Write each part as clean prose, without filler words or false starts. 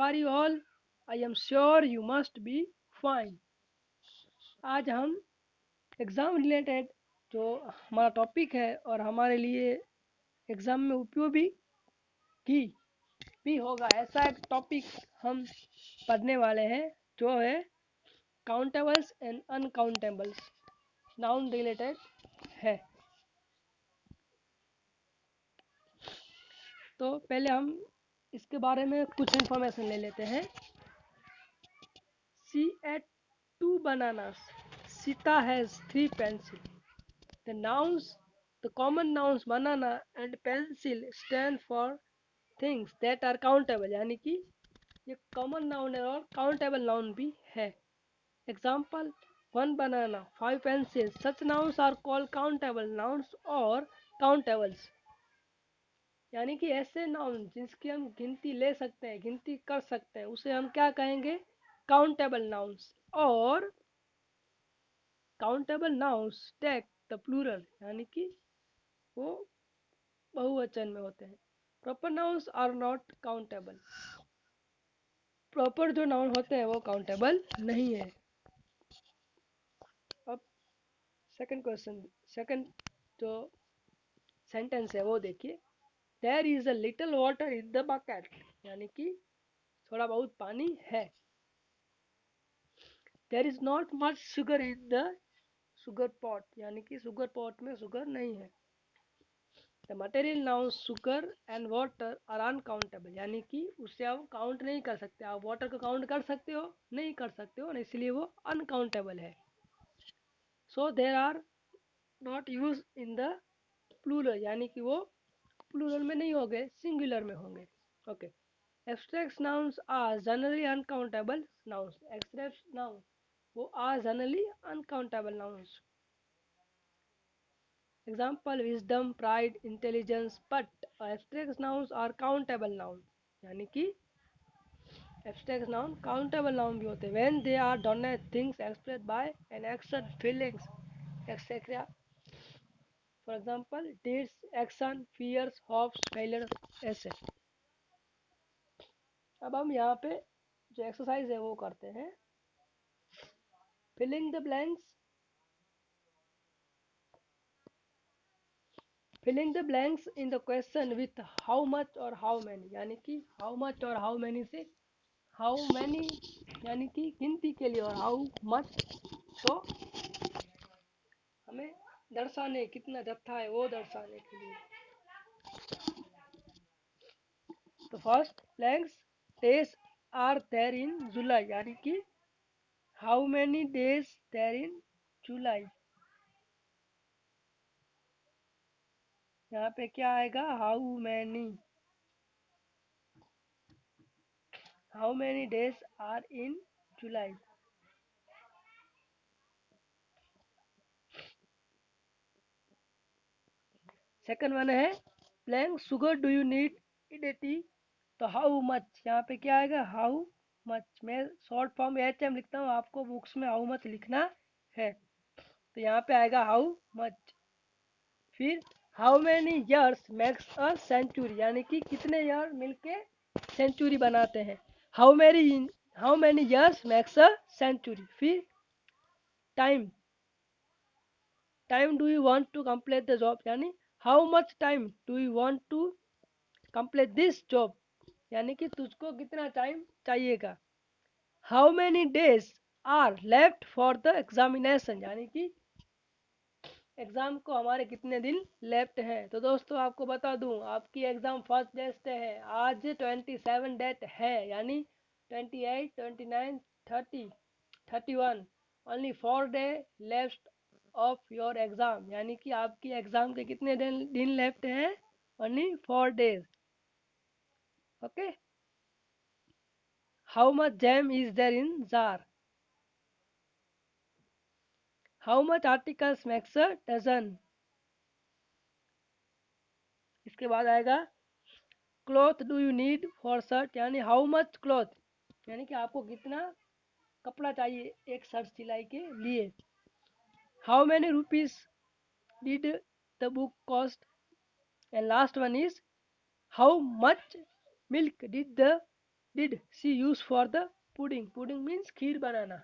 Are you all? I am sure you must be fine. आज हम exam related जो हमारा टॉपिक है और हमारे लिए एग्ज़ाम में उपयोगी की भी होगा, ऐसा एक टॉपिक हम पढ़ने वाले हैं जो है countables and uncountables, noun related है। तो पहले हम इसके बारे में कुछ इन्फॉर्मेशन ले लेते हैं। She ate 2 bananas. Sita has 3 pencils. The nouns, the common nouns banana and pencil stand for things that are countable, यानी कि ये कॉमन नाउन है और काउंटेबल नाउन भी है। Example 1 banana, 5 pencils. Such nouns are called countable nouns और countables, यानी कि ऐसे नाउन जिसकी हम गिनती ले सकते हैं, गिनती कर सकते हैं, उसे हम क्या कहेंगे? Countable nouns. और countable nouns take the plural, यानी कि वो बहुवचन में होते हैं। Proper nouns are not countable, proper जो नाउन होते हैं वो काउंटेबल नहीं है। अब सेकंड क्वेश्चन, सेकंड जो सेंटेंस है वो देखिए। There is a little water in the bucket, यानी कि थोड़ा बहुत पानी है। There is not much sugar in the sugar pot, यानी कि शुगर पॉट में शुगर नहीं है। The material noun sugar and water are uncountable, यानी कि उससे आप काउंट नहीं कर सकते। आप वाटर को काउंट कर सकते हो? नहीं कर सकते हो, इसलिए वो अनकाउंटेबल है। So there are not use in the plural, यानी कि वो प्लूरल में नहीं होंगे, सिंगुलर में होंगे। Okay. Abstract nouns are generally uncountable nouns, abstract noun वो are generally uncountable nouns. Example wisdom, pride, intelligence. But abstract nouns are countable noun, यानी कि एब्स्ट्रैक्ट नाउन काउंटेबल नाउन भी होते हैं when they are done as things expressed by an action, feelings etcetera. For example deeds, action, fears, hopes, failure, ऐसे। अब हम यहाँ पे जो एक्सरसाइज है वो करते हैं। Filling the blanks, filling the blanks in the question with how much और हाउ मैनी, यानी कि हाउ मच और हाउ मैनी से हाउ मैनी यानी कि गिनती के लिए, और हाउ मच तो हमें दर्शाने, कितना जत्था है वो दर्शाने के लिए। तो first blanks, days are there in July, यानी कि how many days there in July. यहाँ पे क्या आएगा? How many days are in July. Second one है blank, sugar do you need in a tea, तो हाउ मच, यहाँ पे क्या आएगा? How much. मैं शॉर्ट फॉर्म HM लिखता हूँ, आपको बुक्स में हाउ मच लिखना है, तो यहाँ पे आएगा हाउ मच। फिर how many years makes a century, यानी कि कितने ईयर मिलके सेंचुरी बनाते हैं। How many years makes a century. फिर time, time do you want to complete the job, यानी how much time do you want to complete this job, यानी कि तुझको कितना टाइम चाहिएगा। How many days are left for the examination, यानी कि exam को हमारे कितने दिन लेफ्ट है। तो दोस्तों आपको बता दूं, आपकी एग्जाम फर्स्ट डे से है, आज 27 डेट है, यानी 28, 29, 30, 31, only 4 day left of your exam, यानी कि आपकी एग्जाम के कितने दिन लेफ्ट हैं? Only 4 days. Okay. How much jam is there in jar, how much articles makes a dozen. इसके बाद आएगा cloth do you need for shirt, यानी हाउ मच क्लॉथ, यानी कि आपको कितना कपड़ा चाहिए एक शर्ट सिलाई के लिए। How many rupees did the book cost, and last one is how much milk did the did she use for the pudding? Pudding means kheer banana.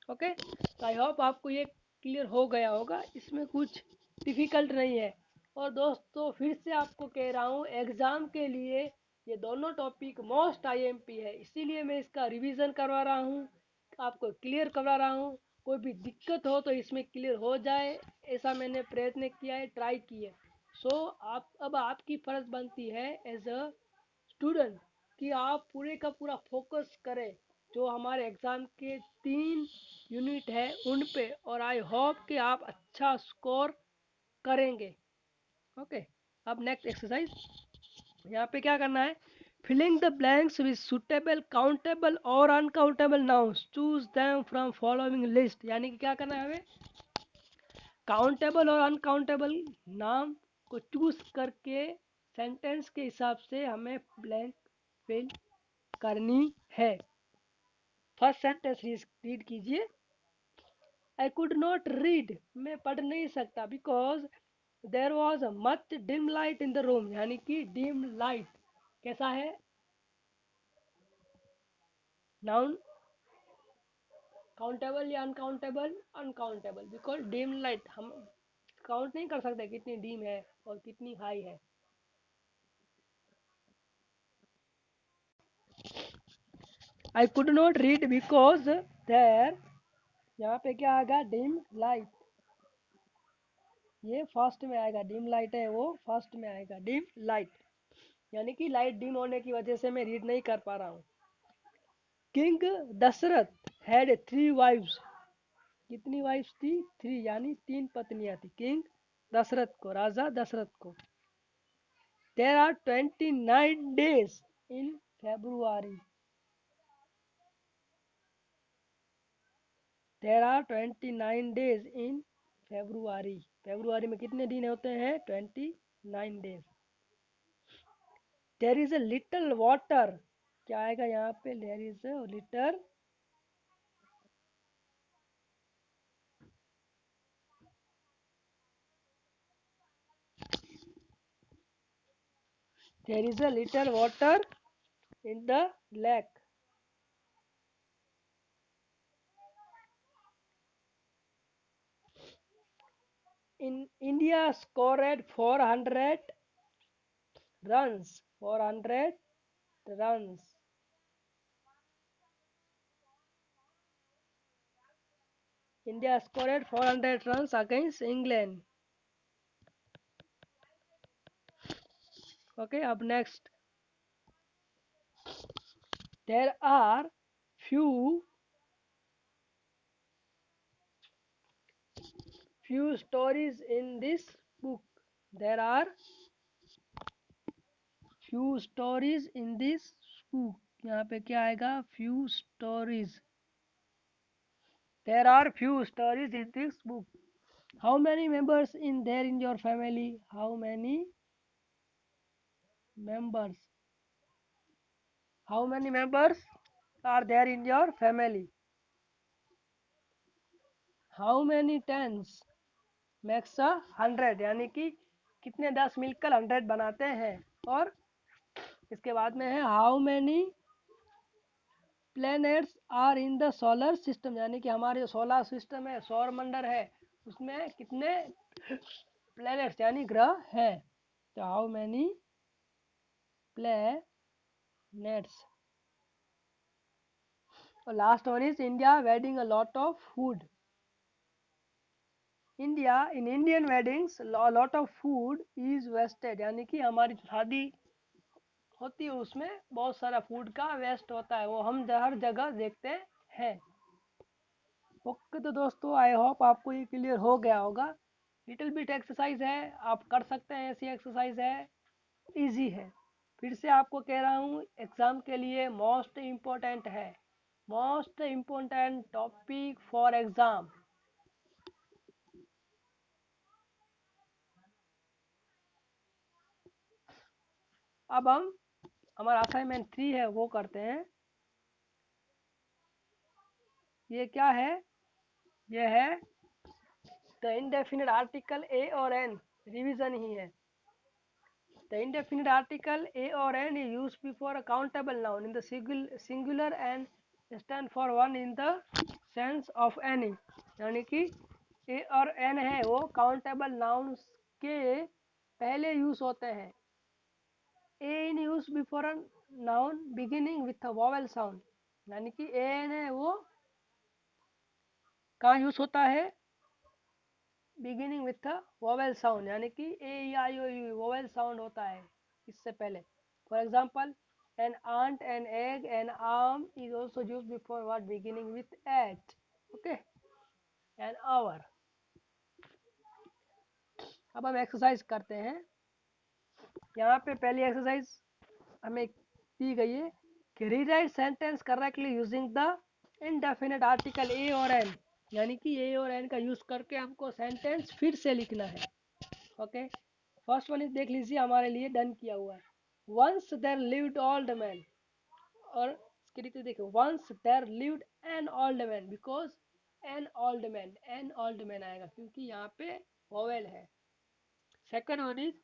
Okay, तो आई होप आपको ये क्लियर हो गया होगा, इसमें कुछ डिफिकल्ट नहीं है। और दोस्तों फिर से आपको कह रहा हूँ, एग्ज़ाम के लिए ये दोनों टॉपिक मोस्ट आईएमपी है, इसीलिए मैं इसका रिवीजन करवा रहा हूँ, आपको क्लियर करवा रहा हूँ। कोई भी दिक्कत हो तो इसमें क्लियर हो जाए, ऐसा मैंने प्रयत्न किया है, ट्राई की है। सो आप अब आपकी फ़र्ज बनती है एज अ स्टूडेंट कि आप पूरे का पूरा फोकस करें जो हमारे एग्ज़ाम के 3 यूनिट है उन पे, और आई होप कि आप अच्छा स्कोर करेंगे। ओके, अब नेक्स्ट एक्सरसाइज, यहाँ पे क्या करना है, filling the blanks with suitable countable और uncountable nouns, choose them from following list. यानी कि क्या करना है हमें, काउंटेबल और अनकाउंटेबल नाम को चूज करके सेंटेंस के हिसाब से हमें ब्लैंक फिल करनी है। फर्स्ट सेंटेंस रीड कीजिए। आई कुड नॉट रीड, मैं पढ़ नहीं सकता, because there was much dim light in the room. यानी कि डिम लाइट कैसा है, नाउन, काउंटेबल या uncountable? Uncountable, because dim light हम काउंट नहीं कर सकते कितनी डिम है और कितनी हाई है। I could not read because there, यहाँ पे क्या आएगा, डिम लाइट, ये फर्स्ट में आएगा, डिम लाइट है वो फर्स्ट में आएगा, डिम लाइट, यानी कि लाइट डिम होने की वजह से मैं रीड नहीं कर पा रहा हूँ। किंग दशरथ हैड 3 वाइव्स, कितनी वाइफ्स थी, 3, यानी 3 पत्नियां थी किंग दशरथ को, राजा दशरथ को। There are 29 days in February, there are 29 days in February, February में कितने दिन होते हैं, 29 days. There is a little water, क्या आएगा यहाँ पे, there is a little, there is a little water in the lake. In India scored 400 runs. 400 runs. India scored 400 runs against England. Okay, up next. There are few few stories in this book. There are few stories in this book. यहाँ पे क्या आएगा, few stories. There are few stories in this book. How many members in there in your family? How many members? How many members are there in your family? How many tens makes a 100? यानी कि कितने 10 मिलकर 100 बनाते हैं। और इसके बाद में है how many planets are in the solar system, यानी कि हमारे जो सोलर सिस्टम है, सौर मंडल है, उसमें कितने प्लैनेट्स यानी ग्रह हैं। तो हाउ मैनी प्लैनेट्स। और last one is India wedding a lot of food. India in Indian weddings lot of food is wasted, यानी कि हमारी शादी होती है उसमें बहुत सारा फूड का वेस्ट होता है, वो हम हर जगह देखते हैं। ओके, तो दोस्तों आई होप आपको ये क्लियर हो गया होगा। लिटिल बिट एक्सरसाइज है, आप कर सकते हैं, ऐसी एक्सरसाइज है, इजी है। फिर से आपको कह रहा हूँ, एग्जाम के लिए मोस्ट इम्पोर्टेंट है, most important topic for exam. अब हम हमारा असाइनमेंट 3 है वो करते हैं। ये क्या है, ये है द इनडेफिनिट आर्टिकल ए और एन, रिवीजन ही है। The indefinite article a or an is used before a countable noun in the singular and stand for one in the sense of any. यानी कि a और n है वो countable nouns के पहले use होते हैं. A in use before a noun beginning with a vowel sound. यानी कि a n है वो कहाँ यूज होता है? Beginning with a vowel sound, यानी कि A I O U vowel sound होता है इससे पहले. For example, an aunt, an egg, an arm is also used before word beginning with eight. Okay, an hour. अब हम एक्सरसाइज करते हैं. यहाँ पे पहली एक्सरसाइज हमें दी गई है कि rewrite sentence correctly using the indefinite article A और एन. यानी कि ए और एन का यूज करके हमको सेंटेंस फिर से लिखना है. ओके, फर्स्ट वन इज देख लीजिए, हमारे लिए डन किया हुआ है. Once there lived old man, और इसके नीचे देखो once there lived an old man, because an old man आएगा क्योंकि यहाँ पे वोवेल है. Second one is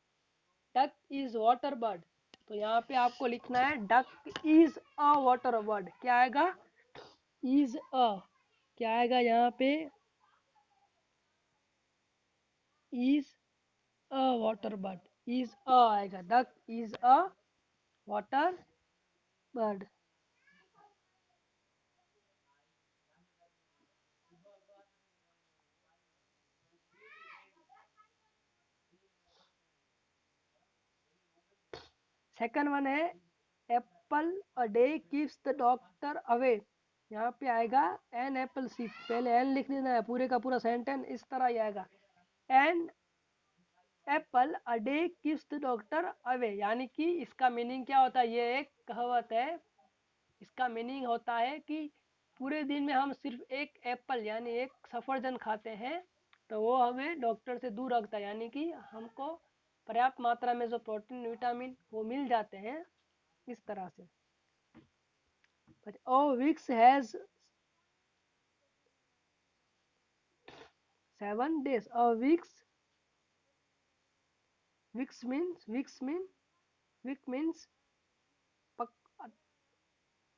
duck is water bird. तो यहाँ पे आपको लिखना है duck is a water bird. क्या आएगा? Is a. क्या आएगा यहाँ पे? Is a water bird. Is a आएगा. Duck is a water bird. Second one है Apple a day keeps the doctor away. यहाँ पे आएगा एन एप्पल सी. पहले एन लिख देना है, पूरे का पूरा सेंटेंस इस तरह ही आएगा. An apple a day keeps the doctor away. यानी कि इसका मीनिंग क्या होता है? ये एक कहावत है. इसका मीनिंग होता है कि पूरे दिन में हम सिर्फ एक एप्पल यानी एक सफरजन खाते हैं तो वो हमें डॉक्टर से दूर रखता है. यानी कि हमको पर्याप्त मात्रा में जो प्रोटीन विटामिन वो मिल जाते हैं इस तरह से. But oh, weeks has 7 days. Oh, week means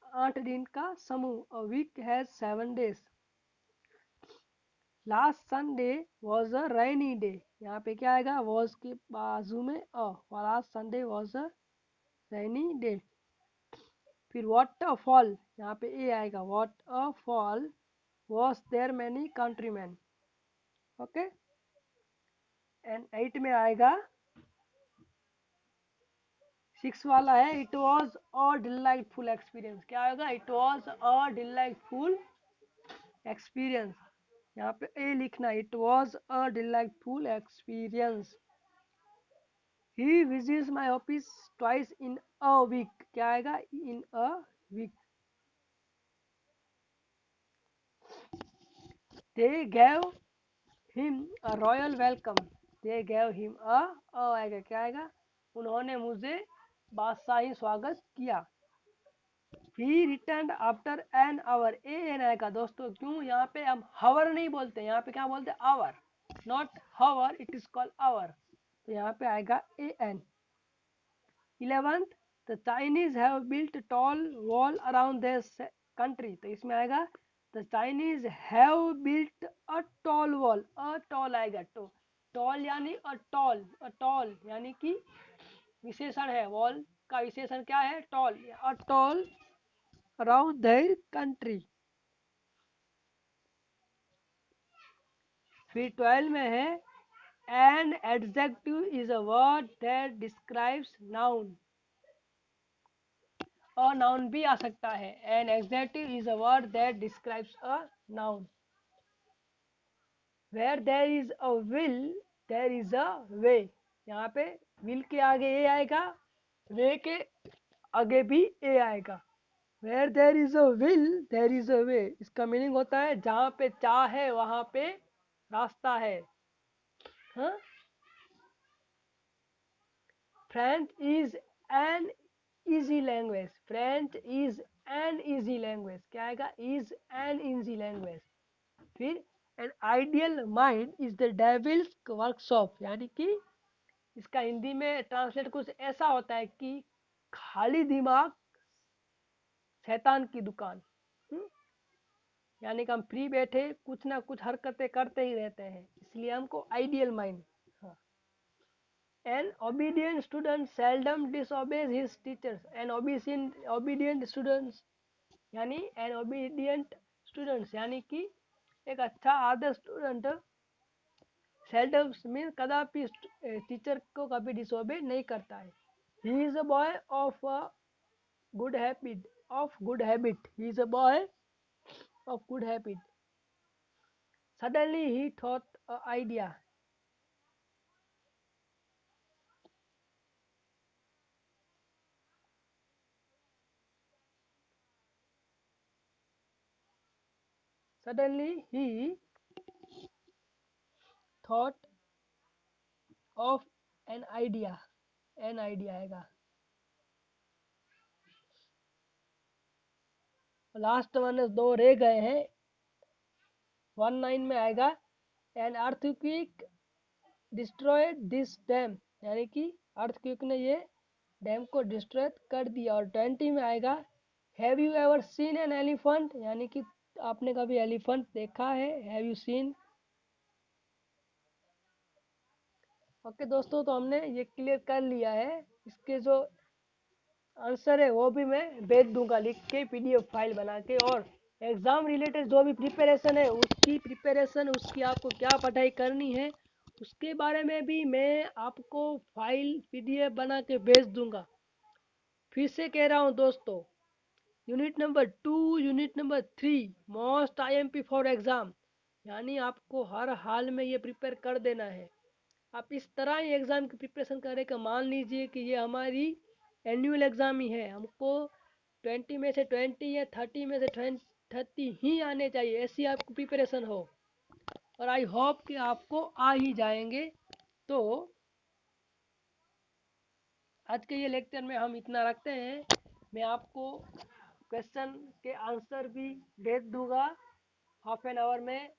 8 दिन का समूह. A week has 7 days. Last Sunday was a rainy day. यहाँ पे क्या आएगा? was के बाजू में अ. Last Sunday was a rainy day. फिर what a fall. यहाँ पे ए आएगा. What a fall was there many countrymen. Okay, and 8 में आएगा 6 वाला है it was a delightful experience. क्या आएगा? It was a delightful experience. यहाँ पे ए लिखना. It was a delightful experience. He visits my office twice in a week. क्या आएगा? In a week. They gave him a royal welcome. They gave him a आएगा. क्या आएगा? उन्होंने मुझे बादशाही स्वागत किया. He return after an hour. A N आएगा दोस्तों. क्यों? यहाँ पे हम हवर नहीं बोलते, यहाँ पे क्या बोलते? Hour. Not hour, it is called hour. तो यहाँ पे आएगा a an. 11th, the Chinese have built tall wall around their country. तो इसमें आएगा the Chinese have built a tall wall. A tall आएगा. टॉल यानी अ टॉल यानी कि विशेषण है. वॉल का विशेषण क्या है? Tall. A tall around their country. फिर 12 में है an adjective is a word that describes noun. और नाउन भी आ सकता है. An adjective is a word that describes a noun. Where there is a will there is a way. यहाँ पे विल के आगे ए आएगा, वे के आगे भी ए आएगा. Where there is a will there is a way. इसका मीनिंग होता है जहाँ पे चाह है वहाँ पे रास्ता है. हाँ. French is an easy language. French is an easy language. क्या आएगा? Is an easy language. फिर an ideal mind is the devil's workshop. यानी कि इसका हिंदी में ट्रांसलेट कुछ ऐसा होता है कि खाली दिमाग शैतान की दुकान। हम्म? यानी कि हम फ्री बैठे कुछ ना कुछ हरकतें करते ही रहते हैं, इसलिए हमको आइडियल माइंड। हाँ। An obedient student seldom disobeys his teachers. An obedient students यानी an obedient students यानी कि एक अच्छा आदर्श स्टूडेंट सेल्डम मीन कदापि टीचर को कभी डिसोबे नहीं करता है। He is a boy of good habit he is a boy of good habit. Suddenly he thought idea. Suddenly he thought of an idea आएगा। लास्ट वन दो रह गए हैं। 19 में आएगा an earthquake destroyed this dam यानी कि earthquake ने ये डैम को डिस्ट्रॉय कर दिया। और 20 में आएगा have you ever seen an elephant यानी कि आपने कभी एलिफेंट देखा है। Have you seen. ओके दोस्तों, तो हमने ये क्लियर कर लिया है। इसके जो आंसर है वो भी मैं भेज दूंगा लिख के पीडीएफ फाइल बना के। और एग्ज़ाम रिलेटेड जो भी प्रिपरेशन है उसकी आपको क्या पढ़ाई करनी है उसके बारे में भी मैं आपको फाइल पीडीएफ बना के भेज दूंगा। फिर से कह रहा हूँ दोस्तों, unit number 2 unit number 3 most IMP for exam यानी आपको हर हाल में ये प्रिपेयर कर देना है। आप इस तरह ही एग्ज़ाम की प्रिपरेशन करें कि मान लीजिए कि ये हमारी एनुअल एग्ज़ाम ही है, हमको 20 में से 20 या 30 में से 30 ही आने चाहिए, ऐसी आपको प्रिपरेशन हो। और आई होप कि आपको आ ही जाएंगे। तो आज के ये लेक्चर में हम इतना रखते हैं। मैं आपको क्वेश्चन के आंसर भी भेज दूंगा हाफ एन आवर में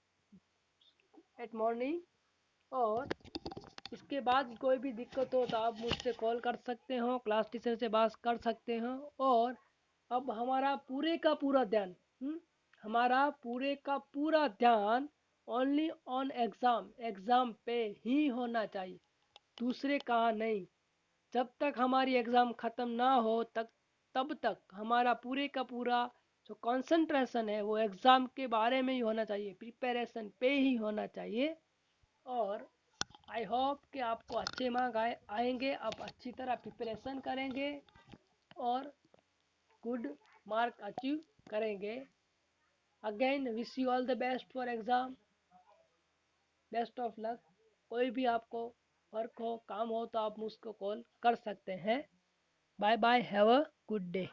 एट मॉर्निंग। और इसके बाद कोई भी दिक्कत हो तो आप मुझसे कॉल कर सकते हो, क्लास टीचर से बात कर सकते हो। और अब हमारा पूरे का पूरा ध्यान हमारा पूरे का पूरा ध्यान ओनली ऑन एग्ज़ाम पे ही होना चाहिए, दूसरे कहाँ नहीं। जब तक हमारी एग्ज़ाम ख़त्म ना हो तब तक हमारा पूरे का पूरा जो कंसंट्रेशन है वो एग्ज़ाम के बारे में ही होना चाहिए, प्रिपरेशन पे ही होना चाहिए। और आई होप कि आपको अच्छे मार्क आएंगे, आप अच्छी तरह प्रिपरेशन करेंगे और गुड मार्क अचीव करेंगे। Again wish you all the best for exam, best of luck. कोई भी आपको वर्क हो काम हो तो आप मुझको कॉल कर सकते हैं। Bye bye, have a good day.